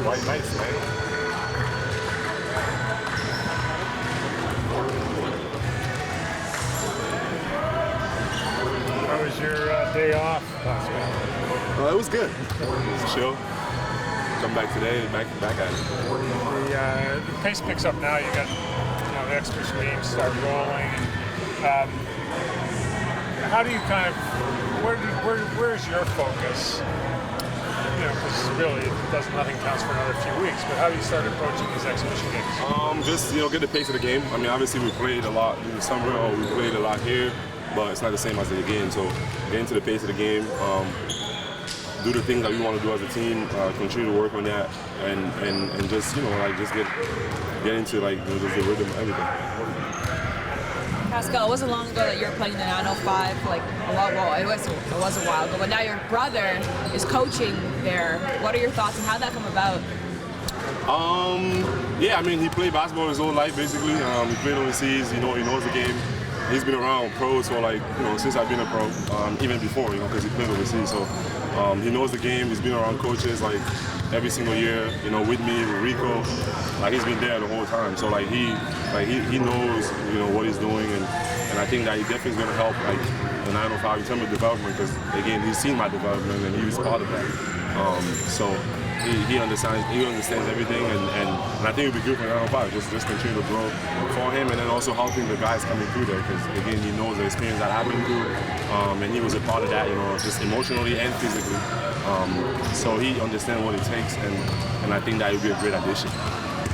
white nights, man. How was your day off, Pascal? It was good. It was chill. Come back today, back at it. The pace picks up now. You got the exhibition games start rolling. How do you kind of where's your focus? Because really, nothing counts for another few weeks. But how do you start approaching these exhibition games? Just get the pace of the game. I mean, obviously we played a lot in the summer, or we played a lot here, but it's not the same as the game. So get into the pace of the game. Do the things that we want to do as a team, continue to work on that, and just just get into the rhythm of everything. Pascal, it wasn't long ago that you were playing the 905, it was a while ago, but now your brother is coaching there. What are your thoughts and how did that come about? Yeah, I mean, he played basketball his whole life, basically. He played overseas, he knows the game. He's been around pros for since I've been a pro, even before, because he played overseas. So he knows the game. He's been around coaches every single year, with me, with Rico. He's been there the whole time. So he knows what he's doing, and I think that he definitely is going to help the 905 in terms of development, because again, he's seen my development and he was part of that. So he understands everything, and I think it'll be good for 905. Just continue to grow for him, and then also helping the guys coming through there, because again, he knows the experience that I've been through, and he was a part of that, just emotionally and physically. So he understands what it takes, and I think that would be a great addition.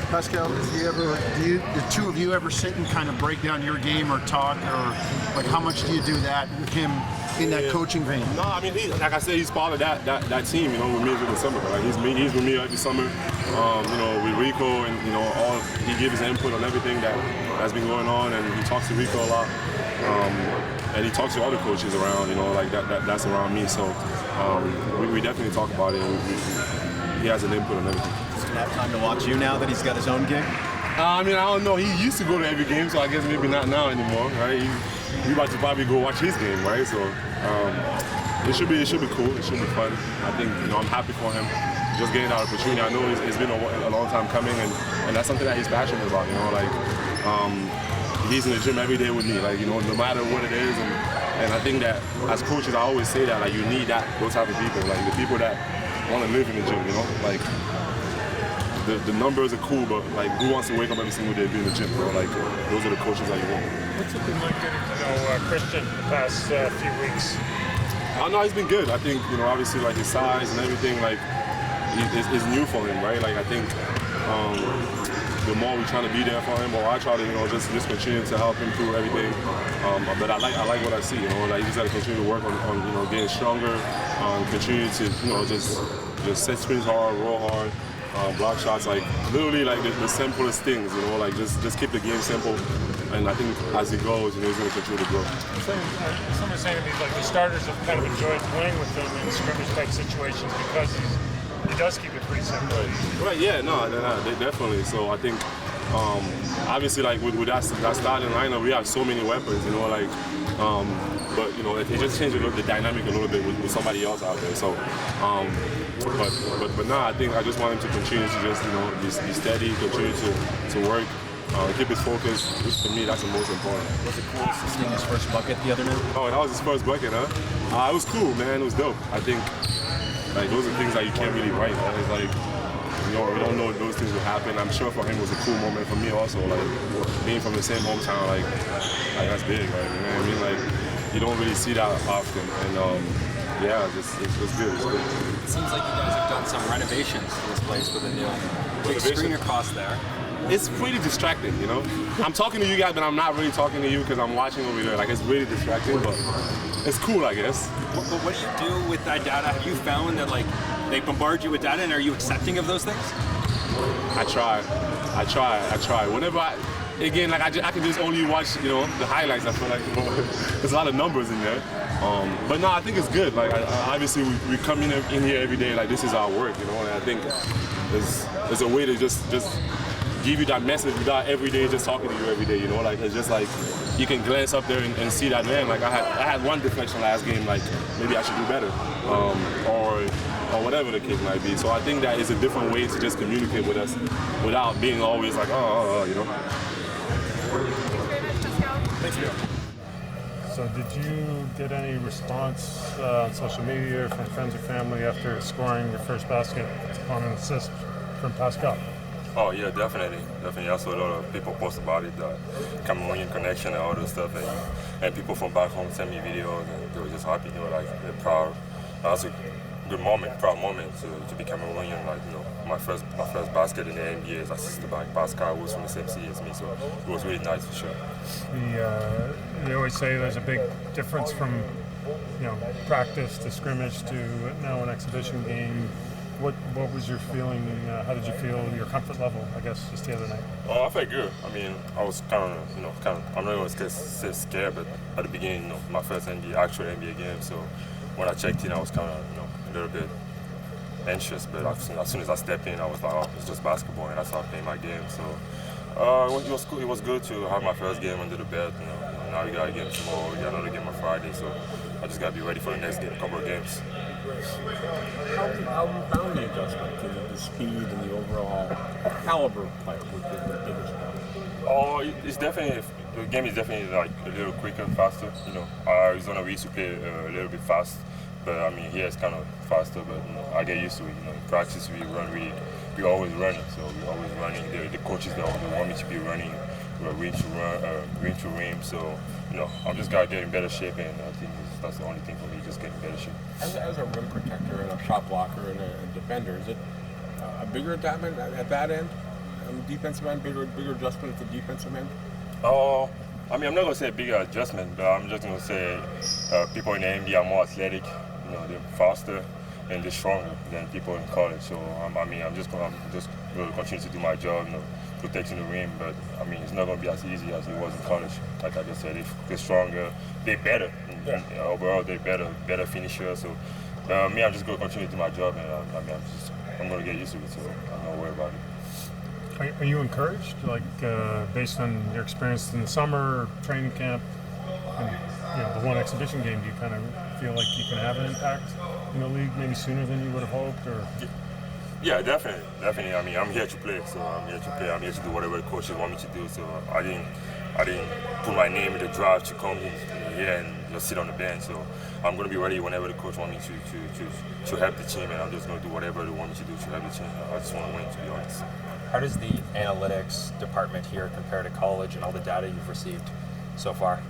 Pascal, do the two of you ever sit and kind of break down your game or talk, or how much do you do that with him in that coaching vein? No, I mean, like I said, he's part of that team, with me through the summer. He's with me every summer, with Rico, and he gives his input on everything that's been going on, and he talks to Rico a lot, and he talks to other coaches around, that's around me. So we definitely talk about it. He has an input on everything. Does he have time to watch you now that he's got his own gig? I mean, I don't know. He used to go to every game, so I guess maybe not now anymore, right? He's about to probably go watch his game, right? So it should be cool. It should be fun. I think I'm happy for him just getting that opportunity. I know it's been a long time coming, and that's something that he's passionate about. He's in the gym every day with me, no matter what it is, and I think that as coaches, I always say that you need those type of people, the people that want to live in the gym. The numbers are cool, but who wants to wake up every single day and be in the gym, bro? Those are the coaches that you want. What's it been like getting to know Christian the past few weeks? No, he's been good. I think obviously his size and everything is new for him, right? I think the more we try to be there for him, or I try to just continue to help him through everything. But I like what I see. He just got to continue to work on getting stronger, continue to just set screens hard, roll hard. Block shots, literally the simplest things, just keep the game simple, and I think as he goes, he's going to continue to grow. Someone was saying to me, the starters have kind of enjoyed playing with him in scrimmage type situations because he does keep it pretty simple. Right, yeah, no, definitely. So I think, obviously, with that starting lineup, we have so many weapons, but it just changed the dynamic a little bit with somebody else out there. So, but now I think I just want him to continue to just be steady, continue to work, keep his focus. Which for me, that's the most important. Was it cool seeing his first bucket the other night? Oh, that was his first bucket, huh? It was cool, man. It was dope. I think those are things that you can't really write. Man. It's we don't know if those things will happen. I'm sure for him it was a cool moment. For me also, being from the same hometown, that's big, right? You don't really see that often, and yeah, it's good. It's good. It seems like you guys have done some renovations to this place with a new big screen across there. It's pretty distracting, I'm talking to you guys, but I'm not really talking to you because I'm watching over there. It's really distracting, but it's cool, I guess. But what do you do with that data? Have you found that they bombard you with data, and are you accepting of those things? I try. Whenever again, I can just only watch, the highlights. I feel there's a lot of numbers in there. But no, I think it's good. Obviously we come in here every day. This is our work, and I think there's a way to just give you that message without every day just talking to you every day. It's just you can glance up there and see that, man. I had one deflection last game. Maybe I should do better. Or or whatever the case might be. So I think that is a different way to just communicate with us without being always like, you know. Thanks for So did you get any response on social media or from friends or family after scoring your first basket on an assist from Pascal? Oh yeah, definitely. I saw a lot of people post about it, the Cameroonian connection and all this stuff, and people from back home sent me videos, and they were just happy. They were like, they're proud. That's a good moment, proud moment to be Cameroonian. Like, you know, my first basket in the NBA is assisted by Pascal, who was from the same city as me, so it was really nice for sure. They always say there's a big difference from, you know, practice to scrimmage to now an exhibition game. What was your feeling? How did you feel? Your comfort level, I guess, just the other night. Oh, I felt good. I mean, I was kind of, I'm not going to say scared, but at the beginning, you know, my first actual NBA game. So when I checked in, I was kind of, you know, a little bit anxious. But as soon as I stepped in, I was like, oh, it's just basketball, and that's how I played my game. So it was good to have my first game under the belt. You know, now we got a game tomorrow, we got another game on Friday. So I just got to be ready for the next game, couple of games. How found the adjustment to the speed and the overall caliber of player with the bigger squad? Oh, it's definitely, the game is definitely like a little quicker, faster. You know, Arizona we used to play a little bit fast, but I mean here it's kind of faster. But you know, I get used to it. You know, in practice we always running, so we're always running. The coaches they want me to be running, rim to rim. So you know, I'm just gotta get in better shape, and I think that's the only thing for me, just getting better shape. As a rim protector and a shot blocker and a defender, is it a bigger adjustment at that end, on the defensive end, bigger adjustment at the defensive end? Oh, I mean, I'm not gonna say a bigger adjustment, but I'm just gonna say people in the NBA are more athletic. You know, they're faster and they're stronger than people in college. So I'm just gonna continue to do my job, you know, protecting the rim. But I mean, it's not gonna be as easy as it was in college. Like I just said, they're stronger, they're better. And overall, they're better finishers. So me, I'm just gonna continue to do my job, and I'm gonna get used to it. So I'm not worried about it. Are you encouraged, like based on your experience in the summer, training camp, and you know, the one exhibition game? Do you kind of feel like you can have an impact in the league maybe sooner than you would have hoped, or? Yeah, definitely. I mean, I'm here to play, so I'm here to play. I'm here to do whatever the coaches want me to do. So I didn't put my name in the draft to come here and just sit on the bench. So I'm going to be ready whenever the coach wants me to help the team, and I'm just going to do whatever they want me to do to help the team. I just want to win, to be honest. How does the analytics department here compare to college and all the data you've received so far?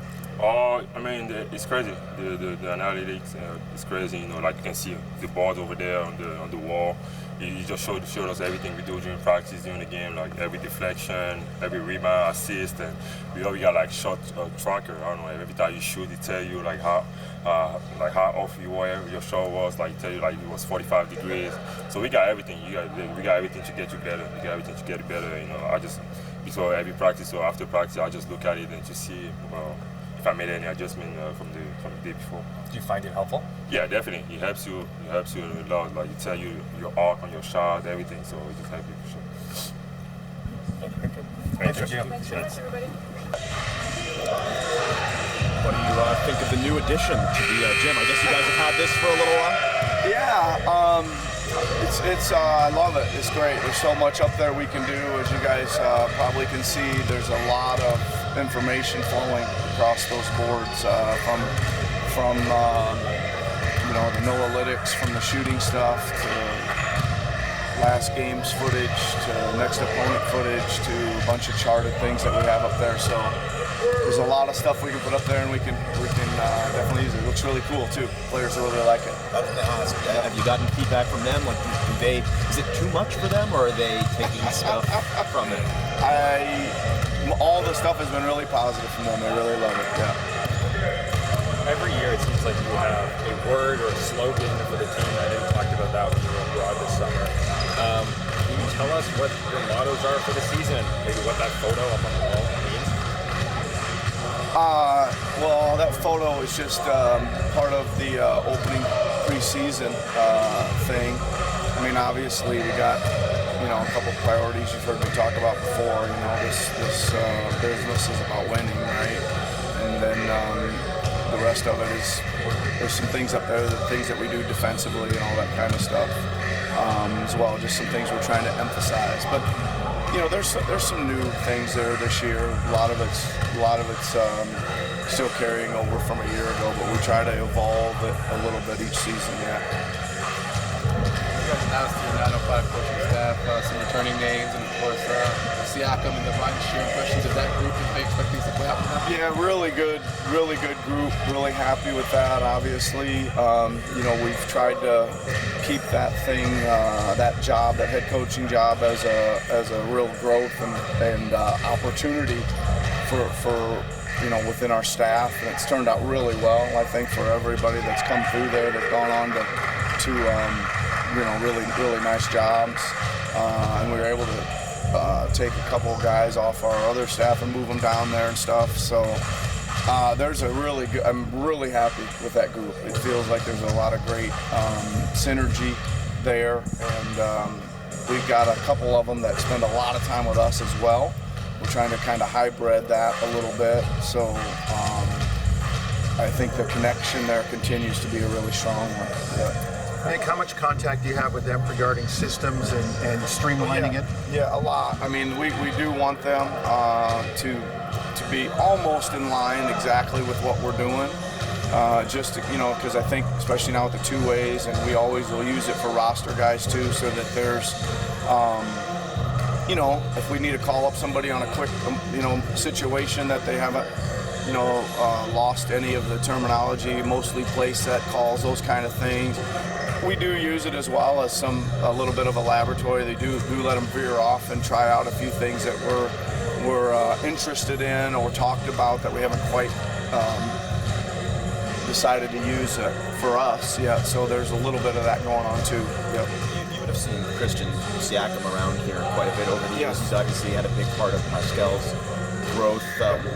Oh, I mean, it's crazy. The analytics is crazy. You know, like you can see the boards over there on the wall. You just showed us everything we do during practice, during the game, like every deflection, every rebound, assist, and we got like shot tracker. I don't know. Every time you shoot, it tell you like how off your shot was. Like tell you like it was 45 degrees. So we got everything. We got everything to get you better. We got everything to get it better. You know, before every practice or after practice, I just look at it and to see if I made any adjustment from the day before. Do you find it helpful? Yeah, definitely. It helps you a lot. Like it tell you your arc on your shot, everything. So it just helps you for sure. Thank you. Thanks, everybody. What do you think of the new addition to the gym? I guess you guys have had this for a little while. Yeah, I love it. It's great. There's so much up there we can do. As you guys probably can see, there's a lot of information flowing across those boards from you know, the analytics, from the shooting stuff to last game's footage to next opponent footage to a bunch of charted things that we have up there. So there's a lot of stuff we can put up there, and we can definitely use it. It looks really cool too. Players really like it. I was going to ask, have you gotten feedback from them? Like, is it too much for them, or are they taking stuff from it? All the stuff has been really positive from them. They really love it. Yeah. Every year it seems like you have a word or a slogan for the team. I know you talked about that when you were abroad this summer. Can you tell us what your mottos are for the season? Maybe what that photo up on the wall means? Well, that photo is just part of the opening preseason thing. I mean, obviously we got, you know, a couple priorities you've heard me talk about before. You know, this business is about winning, right? And then the rest of it is there's some things up there, the things that we do defensively and all that kind of stuff, as well. Just some things we're trying to emphasize. But there's some new things there this year. A lot of it's still carrying over from a year ago, but we try to evolve it a little bit each season. Yeah. You guys announced your 905 coaching staff, some returning names, and of course Siakam and the bunch. Your impressions of that group, and how you expect things to play out for them? Yeah, really good group. Really happy with that. Obviously, we've tried to keep that thing, that job, that head coaching job, as a real growth and opportunity for within our staff, and it's turned out really well. I think for everybody that's come through there, they've gone on to really nice jobs, and we were able to take a couple of guys off our other staff and move them down there and stuff. So there's a really good. I'm really happy with that group. It feels like there's a lot of great synergy there, and we've got a couple of them that spend a lot of time with us as well. We're trying to kind of hybrid that a little bit. So I think the connection there continues to be a really strong one. Yeah. Nick, how much contact do you have with them regarding systems and streamlining it? Yeah, a lot. I mean, we do want them to be almost in line exactly with what we're doing. Just to, because I think, especially now with the two ways, and we always will use it for roster guys too, so that there's, if we need to call up somebody on a quick, situation that they haven't, lost any of the terminology, mostly play set calls, those kind of things. We do use it as well as a little bit of a laboratory. They do let them veer off and try out a few things that we're interested in or talked about that we haven't quite decided to use for us yet. So there's a little bit of that going on too. Yep. You would have seen Christian Siakam around here quite a bit over the years. Yes. He's obviously had a big part of Pascal's growth.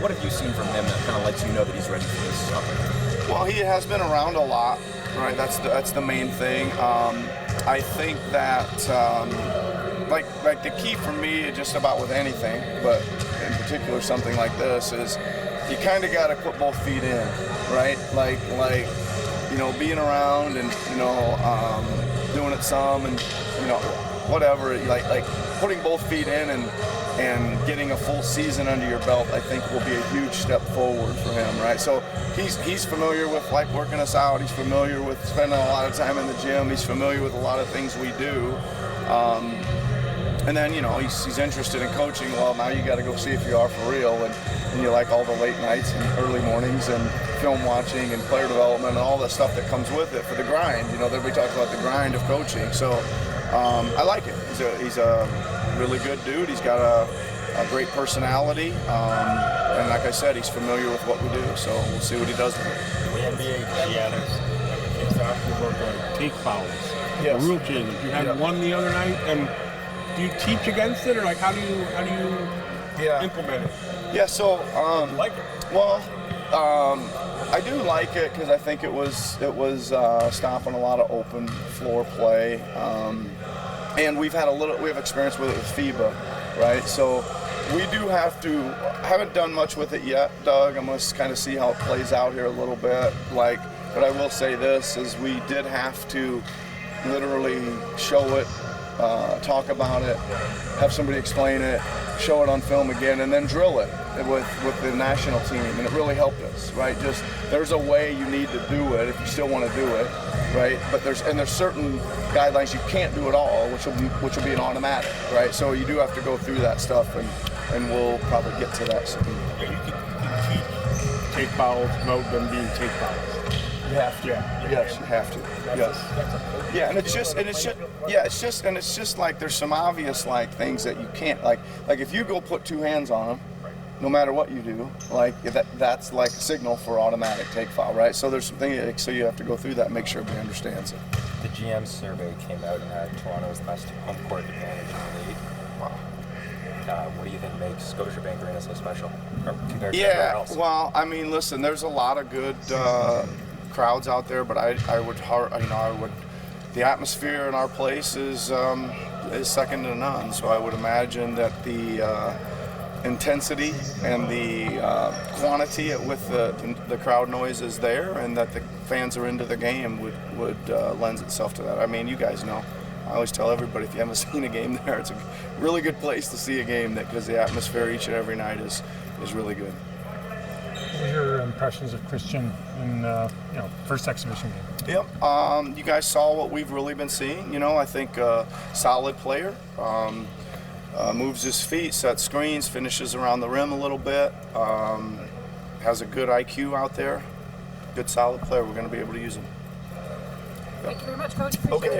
What have you seen from him that kind of lets you know that he's ready for this summer? Well, he has been around a lot, right? That's the main thing. I think that like the key for me, just about with anything, but in particular something like this, is you kind of got to put both feet in, right? Like being around and doing it some and whatever. Like putting both feet in and getting a full season under your belt, I think will be a huge step forward for him, right? So he's familiar with working us out. He's familiar with spending a lot of time in the gym. He's familiar with a lot of things we do. And then, he's interested in coaching. Well, now you got to go see if you are for real. And you like all the late nights and early mornings and film watching and player development and all the stuff that comes with it for the grind. Everybody talks about the grind of coaching. So I like it. He's a really good dude. He's got a great personality. And like I said, he's familiar with what we do. So we'll see what he does with it. The NBA GMs, it's asking about the take fouls. Yes. The rule changes. You had one the other night, and do you teach against it, or how do you implement it? Yeah, so Like it? well, I do like it because I think it was stopping a lot of open floor play, and we have experience with it with FIBA, right? So we do haven't done much with it yet, Doug. I'm gonna kind of see how it plays out here a little bit. But I will say this: is we did have to literally show it. Talk about it, have somebody explain it, show it on film again, and then drill it with the national team, and it really helped us, right? Just there's a way you need to do it if you still want to do it, right? But there's certain guidelines you can't do at all, which will be an automatic, right? So you do have to go through that stuff, and we'll probably get to that soon. Yeah, you can teach take fouls without them being take fouls. You have to. Yes, you have to. Yes. Yeah, and it's just like there's some obvious things that you can't like if you go put two hands on them, no matter what you do, that's like a signal for automatic take foul, right? So there's some things, so you have to go through that and make sure everybody understands it. The GM survey came out and had Toronto's best home court advantage in the league. Wow. What do you think makes Scotiabank Arena so special compared to everywhere else? Yeah, well, I mean, listen, there's a lot of good crowds out there, but I would the atmosphere in our place is second to none. So I would imagine that intensity and the quantity with the crowd noise is there, and that the fans are into the game would lends itself to that. I mean, you guys know. I always tell everybody, if you haven't seen a game there, it's a really good place to see a game, because the atmosphere each and every night is really good. What were your impressions of Christian in first exhibition game? Yep. You guys saw what we've really been seeing. I think solid player. Moves his feet, sets screens, finishes around the rim a little bit. Has a good IQ out there. Good solid player. We're going to be able to use him. Thank you very much, Coach. Okay.